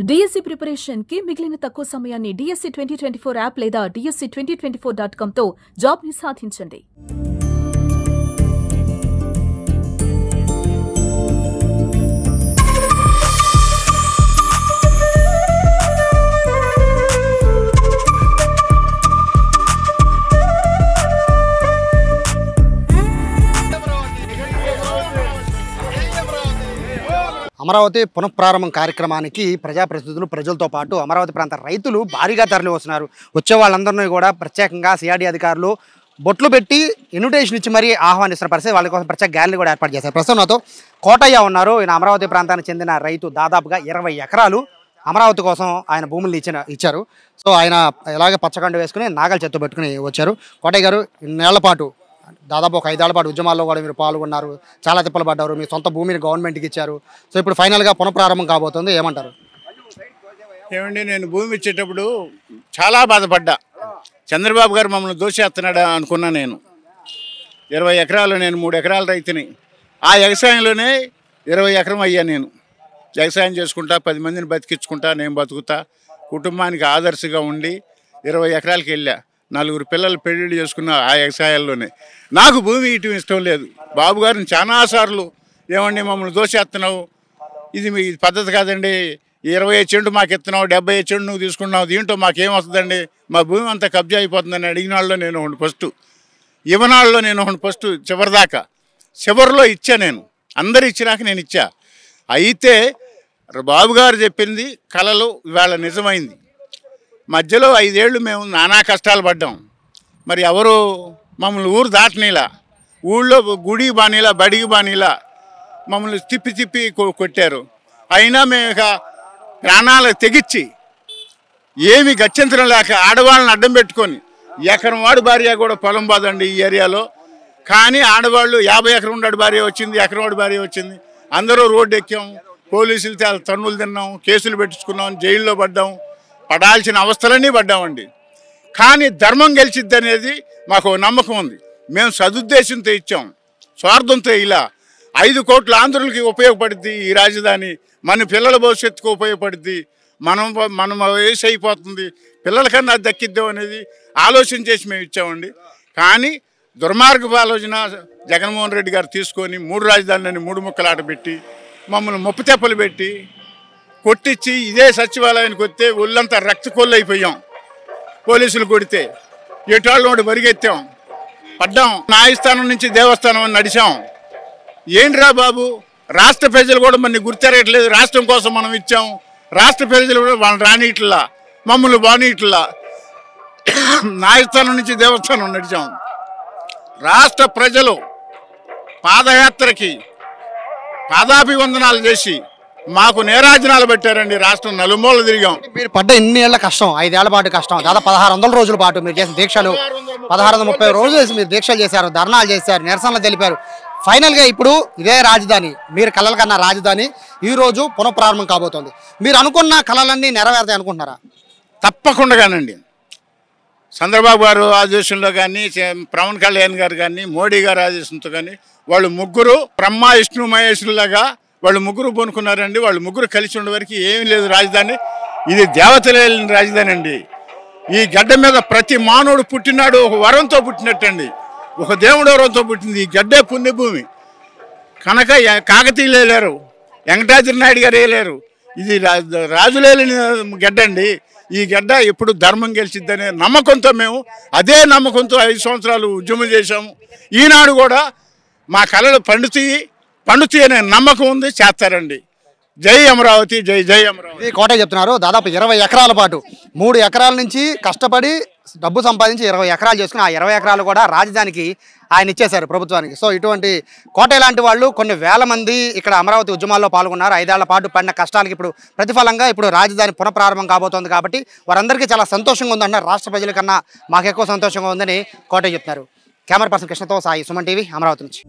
DSC preparation కి మిగిలిన తక్కువ సమయాన్ని డిఎస్సి 2024 యాప్ లేదా DSC2024.com తో జాబ్ ని సాధించండి. అమరావతి పునఃప్రారంభం కార్యక్రమానికి ప్రజాప్రతినిధులు ప్రజలతో పాటు అమరావతి ప్రాంత రైతులు భారీగా తరలి వస్తున్నారు. వచ్చే వాళ్ళందరినీ కూడా ప్రత్యేకంగా సిఆర్డీ అధికారులు బొట్లు పెట్టి ఇన్విటేషన్ ఇచ్చి మరీ ఆహ్వానిస్తున్న పరిస్థితి. వాళ్ళ కోసం ప్రత్యేక గ్యాలరీ కూడా ఏర్పాటు చేశారు. ప్రస్తుతం నాతో కోటయ్య ఉన్నారు. ఈయన అమరావతి ప్రాంతానికి చెందిన రైతు. దాదాపుగా 20 ఎకరాలు అమరావతి కోసం ఆయన భూములు ఇచ్చారు. సో ఆయన ఇలాగే పచ్చకండు వేసుకుని నాగల చెత్త పెట్టుకుని వచ్చారు. కోటయ్య గారు, ఇన్నేళ్ల పాటు దాదాపు ఒక 5 ఏళ్ల పాటు ఉద్యమాల్లో కూడా మీరు పాల్గొన్నారు. చాలా తిప్పలు పడ్డారు. మీ సొంత భూమిని గవర్నమెంట్కి ఇచ్చారు. సో ఇప్పుడు ఫైనల్గా పునఃప్రారంభం కాబోతుంది. ఏమంటారు? ఏమండి, నేను భూమి ఇచ్చేటప్పుడు చాలా బాధపడ్డా. చంద్రబాబు గారు మమ్మల్ని దోషేస్తున్నాడా అనుకున్నా. నేను 20 ఎకరాలు, నేను 3 ఎకరాల రైతుని. ఆ వ్యవసాయంలోనే 20 ఎకరం అయ్యా. నేను వ్యవసాయం చేసుకుంటా, 10 మందిని బతికించుకుంటా, నేను బతుకుతా, కుటుంబానికి ఆదర్శగా ఉండి 20 ఎకరాలకి వెళ్ళా. 4 పిల్లలు పెళ్లిళ్ళు చేసుకున్న ఆ వ్యవసాయాల్లోనే. నాకు భూమి ఇటు ఇష్టం లేదు. బాబు గారిని చాలాసార్లు ఏమండి మమ్మల్ని దోషేస్తున్నావు, ఇది మీ పద్ధతి కాదండి, 20 చెండు మాకు ఎత్తున్నావు, 70 చెండు నువ్వు తీసుకున్నావు, దీంట్లో మాకేం వస్తుందండి, మా భూమి అంతా కబ్జా అయిపోతుందని అడిగిన వాళ్ళలో నేను ఒకటి ఫస్ట్, ఇవ్వనాళ్ళలో నేను ఒకటి ఫస్ట్, చివరిదాకా చివరిలో ఇచ్చా. నేను అందరు ఇచ్చినాక నేను ఇచ్చా. అయితే బాబు గారు చెప్పింది కళలు ఇవాళ నిజమైంది. మధ్యలో 5 ఏళ్ళు మేము నానా కష్టాలు పడ్డాం. మరి ఎవరు మమ్మల్ని ఊరు దాటనీలా, ఊళ్ళో గుడి బానీలా, బడికి బానీలా మమ్మల్ని తిప్పి తిప్పి కొట్టారు. అయినా మేము ఇక ప్రాణాలు తెగిచ్చి ఏమి గత్యంతరం లేక ఆడవాళ్ళని అడ్డం పెట్టుకొని, ఎకరం వాడు భార్య కూడా పొలం బాదండి ఈ ఏరియాలో. కానీ ఆడవాళ్ళు 50 ఎకరం ఉన్నాడు భార్య వచ్చింది, ఎకరం వాడు భార్య వచ్చింది. అందరూ రోడ్డు ఎక్కాం, పోలీసులు తన్నులు తిన్నాం, కేసులు పెట్టించుకున్నాం, జైల్లో పడ్డాం, పడాల్సిన అవస్థలన్నీ పడ్డామండి. కానీ ధర్మం గెలిచిద్ది అనేది మాకు నమ్మకం ఉంది. మేము సదుద్దేశంతో ఇచ్చాం, స్వార్థంతో ఇలా. 5 కోట్ల ఆంధ్రులకి ఉపయోగపడుద్ది ఈ రాజధాని, మన పిల్లల భవిష్యత్తుకు ఉపయోగపడుద్ది, మనం వయసు అయిపోతుంది, పిల్లలకన్నా దక్కిద్దాం అనేది ఆలోచన చేసి మేము ఇచ్చామండి. కానీ దుర్మార్గపు ఆలోచన జగన్మోహన్ రెడ్డి గారు తీసుకొని 3 రాజధానులని 3 ముక్కలాట పెట్టి మమ్మల్ని ముప్పు తెప్పలు పెట్టి కొట్టించి ఇదే సచివాలయానికి వస్తే ఒళ్ళంతా రక్త కొల్లు అయిపోయాం. పోలీసులు కొడితే ఎటాళ్ళు పరిగెత్తాం, పడ్డాం. న్యాయస్థానం నుంచి దేవస్థానం అని నడిచాం. ఏంట్రా బాబు, రాష్ట్ర ప్రజలు కూడా మనని గుర్తెరగట్లేదు. రాష్ట్రం కోసం మనం ఇచ్చాం, రాష్ట్ర ప్రజలు కూడా వాళ్ళని రానిట్లా, మమ్మల్ని బానిట్లా. న్యాయస్థానం నుంచి దేవస్థానం నడిచాం. రాష్ట్ర ప్రజలు పాదయాత్రకి పాదాభివందనాలు చేసి మాకు నేరాజనాలు పెట్టారండి. రాష్ట్రం నలుమూలలు తిరిగాం. మీరు పడ్డ ఇన్ని ఏళ్ల కష్టం, 5 ఏళ్ల పాటు కష్టం, దాదాపు 1600 రోజుల పాటు మీరు చేసిన దీక్షలు, 1630 రోజులు మీరు దీక్షలు చేశారు, ధర్నాలు చేశారు, నిరసనలు తెలిపారు. ఫైనల్గా ఇప్పుడు ఇదే రాజధాని, మీరు కలల కన్నా రాజధాని ఈరోజు పునఃప్రారంభం కాబోతోంది. మీరు అనుకున్న కళలన్నీ నెరవేరుతాయి అనుకుంటున్నారా? తప్పకుండానండి. చంద్రబాబు గారు ఆదేశంలో కానీ, పవన్ కళ్యాణ్ గారు కానీ, మోడీ గారు ఆదేశంతో కానీ వాళ్ళు ముగ్గురు బ్రహ్మ విష్ణు మహేశ్వరులాగా వాళ్ళు ముగ్గురు పోనుకున్నారండి. వాళ్ళు ముగ్గురు కలిసి ఉండే వరకు ఏమీ లేదు రాజధాని. ఇది దేవతలు వెళ్ళిన రాజధాని అండి. ఈ గడ్డ మీద ప్రతి మానవుడు పుట్టినాడు ఒక వరంతో పుట్టినట్టండి, ఒక దేవుడు వరంతో పుట్టింది. ఈ గడ్డే పుణ్యభూమి కనుక కాకతీయులు వేయలేరు, వెంకటాద్రి నాయుడు గారు వేయలేరు. ఇది రాజులేని గడ్డ అండి. ఈ గడ్డ ఎప్పుడు ధర్మం గెలిచిద్దనే నమ్మకంతో మేము అదే నమ్మకంతో 5 సంవత్సరాలు ఉద్యమం చేశాము. ఈనాడు కూడా మా కళలు పండుతాయి అనే నమ్మకం ఉంది, చేస్తారండి. జై అమరావతి, జై జై అమరావతి. ఇది కోట చెప్తున్నారు. దాదాపు 20 ఎకరాల పాటు 3 ఎకరాల నుంచి కష్టపడి డబ్బు సంపాదించి 20 ఎకరాలు చేసుకుని ఆ 20 ఎకరాలు కూడా రాజధానికి ఆయన ఇచ్చేశారు ప్రభుత్వానికి. సో ఇటువంటి కోట లాంటి వాళ్ళు కొన్ని వేల మంది ఇక్కడ అమరావతి ఉద్యమాల్లో పాల్గొన్నారు. 5 ఏళ్ల పాటు పడిన కష్టాలకి ఇప్పుడు ప్రతిఫలంగా ఇప్పుడు రాజధాని పునఃప్రారంభం కాబోతోంది. కాబట్టి వారందరికీ చాలా సంతోషంగా ఉందంటున్నారు. రాష్ట్ర ప్రజల కన్నా మాకు ఎక్కువ సంతోషంగా ఉందని కోట చెప్తున్నారు. కెమెరా పర్సన్ కృష్ణతో సాయి, సుమన్ టీవీ, అమరావతి నుంచి.